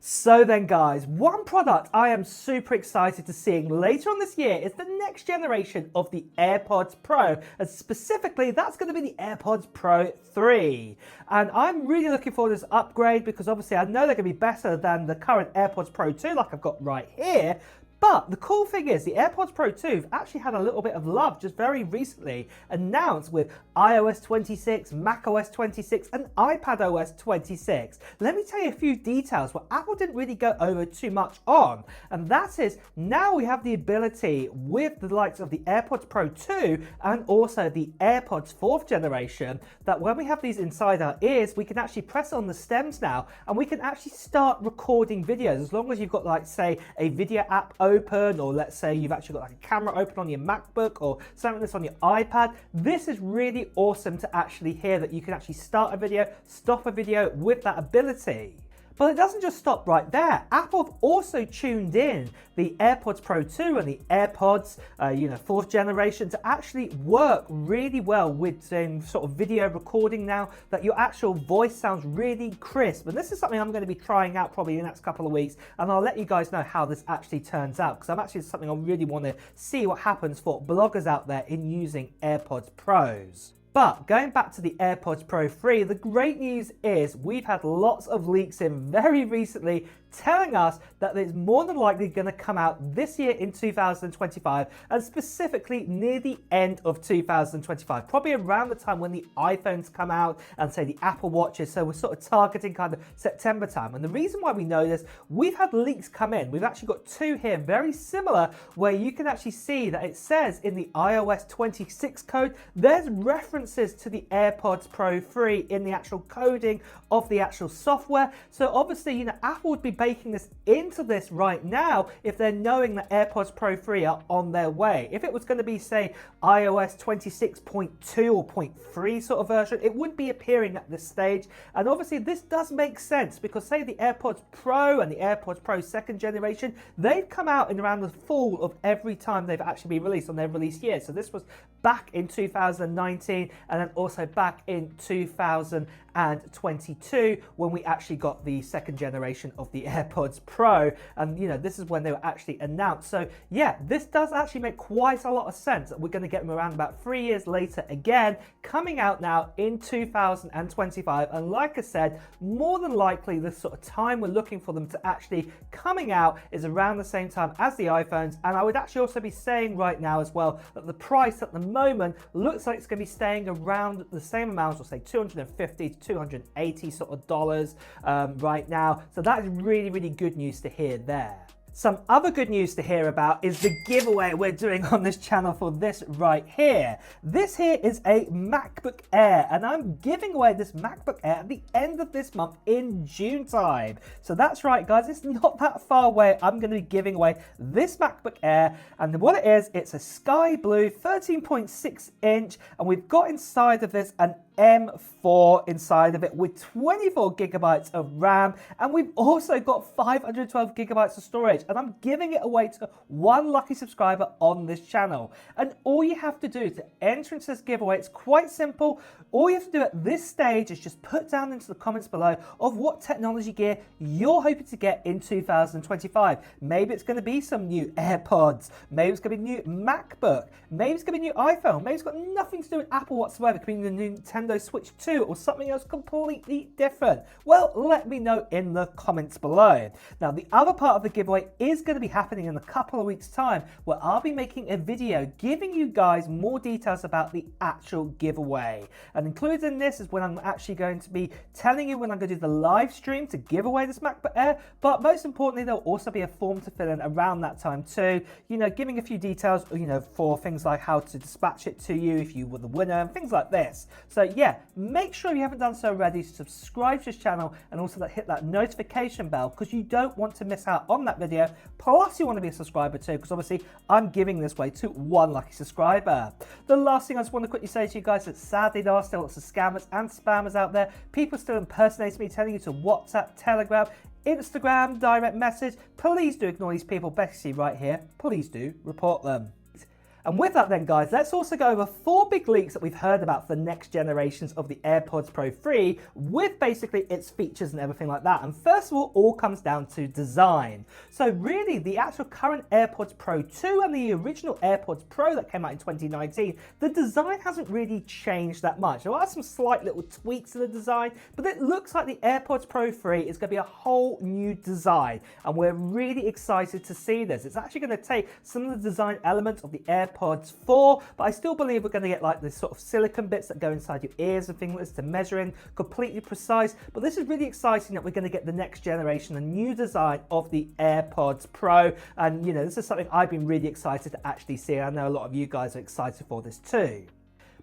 So then guys, one product I am super excited to seeing later on this year is the next generation of the AirPods Pro, and specifically that's going to be the AirPods Pro 3. And I'm really looking forward to this upgrade because obviously I know they're going to be better than the current AirPods Pro 2 like I've got right here. But the cool thing is the AirPods Pro 2 have actually had a little bit of love just very recently, announced with iOS 26, macOS 26 and iPadOS 26. Let me tell you a few details what Apple didn't really go over too much on, and that is now we have the ability with the likes of the AirPods Pro 2 and also the AirPods 4th generation that when we have these inside our ears, we can actually press on the stems now and we can actually start recording videos as long as you've got, like, say, a video app open, or let's say you've actually got like a camera open on your MacBook or something that's on your iPad. This is really awesome to actually hear that you can actually start a video, stop a video with that ability. But it doesn't just stop right there. Apple have also tuned in the AirPods Pro 2 and the AirPods, 4th generation to actually work really well with doing sort of video recording now, that your actual voice sounds really crisp. And this is something I'm going to be trying out probably in the next couple of weeks, and I'll let you guys know how this actually turns out, because I'm actually something I really want to see what happens for bloggers out there in using AirPods Pros. But going back to the AirPods Pro 3, the great news is we've had lots of leaks in very recently telling us that it's more than likely going to come out this year in 2025, and specifically near the end of 2025, probably around the time when the iPhones come out and say the Apple Watches. So we're sort of targeting kind of September time. And the reason why we know this, we've had leaks come in. We've actually got two here very similar, where you can actually see that it says in the iOS 26 code, there's references to the AirPods Pro 3 in the actual coding of the actual software. So obviously, Apple would be baking this into this right now if they're knowing that AirPods Pro 3 are on their way. If it was going to be, say, iOS 26.2 or 0.3 sort of version, it wouldn't be appearing at this stage. And obviously this does make sense because, say, the AirPods Pro and the AirPods Pro 2nd generation, they've come out in around the fall of every time they've actually been released on their release year. So this was back in 2019 and then also back in 2022 when we actually got the 2nd generation of the AirPods Pro, and this is when they were actually announced. So yeah, this does actually make quite a lot of sense that we're going to get them around about 3 years later again, coming out now in 2025. And like I said, more than likely the sort of time we're looking for them to actually coming out is around the same time as the iPhones. And I would actually also be saying right now as well that the price at the moment looks like it's going to be staying around the same amount, or say $250 to $280 sort of dollars right now. So that is really, really good news to hear there. Some other good news to hear about is the giveaway we're doing on this channel for this right here. This here is a MacBook Air, and I'm giving away this MacBook Air at the end of this month in June time. So that's right, guys, it's not that far away. I'm going to be giving away this MacBook Air, and what it is, it's a sky blue 13.6 inch, and we've got inside of this an M4 inside of it with 24 gigabytes of RAM, and we've also got 512 gigabytes of storage, and I'm giving it away to one lucky subscriber on this channel. And all you have to do to enter into this giveaway, it's quite simple. All you have to do at this stage is just put down into the comments below of what technology gear you're hoping to get in 2025. Maybe it's going to be some new AirPods, maybe it's going to be new MacBook, maybe it's going to be new iPhone, maybe it's got nothing to do with Apple whatsoever. It could be the new Nintendo Switch 2 or something else completely different. Well, let me know in the comments below. Now, the other part of the giveaway is going to be happening in a couple of weeks' time, where I'll be making a video giving you guys more details about the actual giveaway. And included in this is when I'm actually going to be telling you when I'm going to do the live stream to give away this MacBook Air, but most importantly, there'll also be a form to fill in around that time too, giving a few details, for things like how to dispatch it to you if you were the winner and things like this. So yeah, make sure if you haven't done so already, subscribe to this channel and also hit that notification bell, because you don't want to miss out on that video. Plus you want to be a subscriber too, because obviously I'm giving this away to one lucky subscriber. The last thing I just want to quickly say to you guys is that sadly there are still lots of scammers and spammers out there. People still impersonating me, telling you to WhatsApp, Telegram, Instagram, direct message. Please do ignore these people, basically right here. Please do report them. And with that then guys, let's also go over 4 big leaks that we've heard about for the next generations of the AirPods Pro 3 with basically its features and everything like that. And first of all comes down to design. So really the actual current AirPods Pro 2 and the original AirPods Pro that came out in 2019, the design hasn't really changed that much. There are some slight little tweaks in the design, but it looks like the AirPods Pro 3 is going to be a whole new design. And we're really excited to see this. It's actually going to take some of the design elements of the AirPods 4, but I still believe we're going to get like this sort of silicone bits that go inside your ears and things like this to measure in, completely precise. But this is really exciting that we're going to get the next generation, a new design of the AirPods Pro. And you know, this is something I've been really excited to actually see. I know a lot of you guys are excited for this too.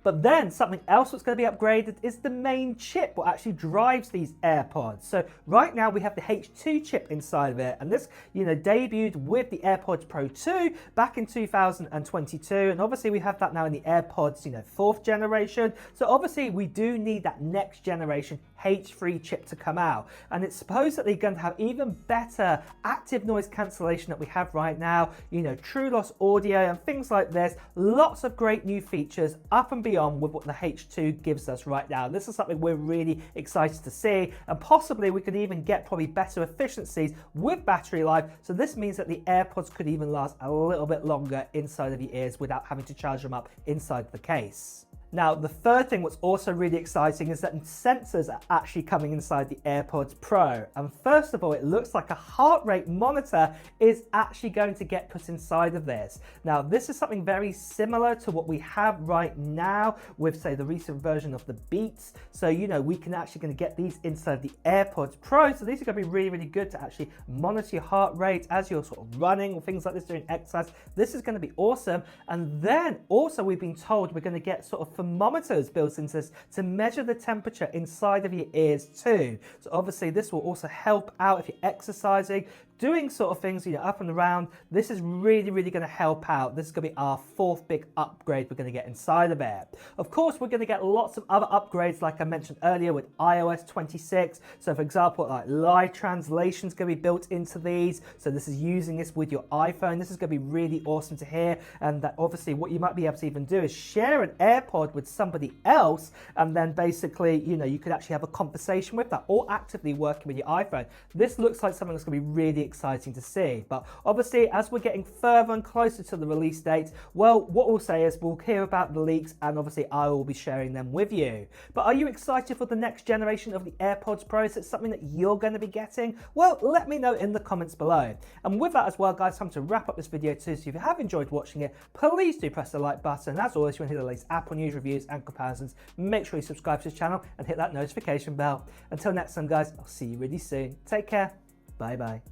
But then something else that's going to be upgraded is the main chip what actually drives these AirPods. So right now we have the H2 chip inside of it, and this, you know, debuted with the AirPods Pro 2 back in 2022, and obviously we have that now in the AirPods, you know, 4th generation. So obviously we do need that next generation H3 chip to come out, and it's supposed that they're going to have even better active noise cancellation that we have right now, you know, true loss audio and things like this. Lots of great new features up and beyond with what the H2 gives us right now. This is something we're really excited to see, and possibly we could even get probably better efficiencies with battery life. So this means that the AirPods could even last a little bit longer inside of your ears without having to charge them up inside the case. Now, the third thing what's also really exciting is that sensors are actually coming inside the AirPods Pro. And first of all, it looks like a heart rate monitor is actually going to get put inside of this. Now, this is something very similar to what we have right now with, say, the recent version of the Beats. So, you know, we can actually going to get these inside the AirPods Pro. So these are going to be really, really good to actually monitor your heart rate as you're sort of running or things like this, doing exercise. This is going to be awesome. And then also we've been told we're going to get sort of thermometers built into this to measure the temperature inside of your ears too. So obviously this will also help out if you're exercising, doing sort of things, you know, up and around. This is really, really going to help out. This is going to be our 4th big upgrade we're going to get inside of it. Of course, we're going to get lots of other upgrades like I mentioned earlier with iOS 26. So for example, like live translation is going to be built into these. So this is using this with your iPhone. This is going to be really awesome to hear. And that obviously what you might be able to even do is share an AirPod with somebody else, and then basically, you know, you could actually have a conversation with that or actively working with your iPhone. This looks like something that's going to be really exciting to see. But obviously, as we're getting further and closer to the release date, well, what we'll say is we'll hear about the leaks, and obviously I will be sharing them with you. But are you excited for the next generation of the AirPods Pro? Is it something that you're going to be getting? Well, let me know in the comments below. And with that as well, guys, time to wrap up this video too. So if you have enjoyed watching it, please do press the like button. And as always, if you want to hear the latest Apple news, reviews and comparisons, make sure you subscribe to this channel and hit that notification bell. Until next time, guys, I'll see you really soon. Take care. Bye bye.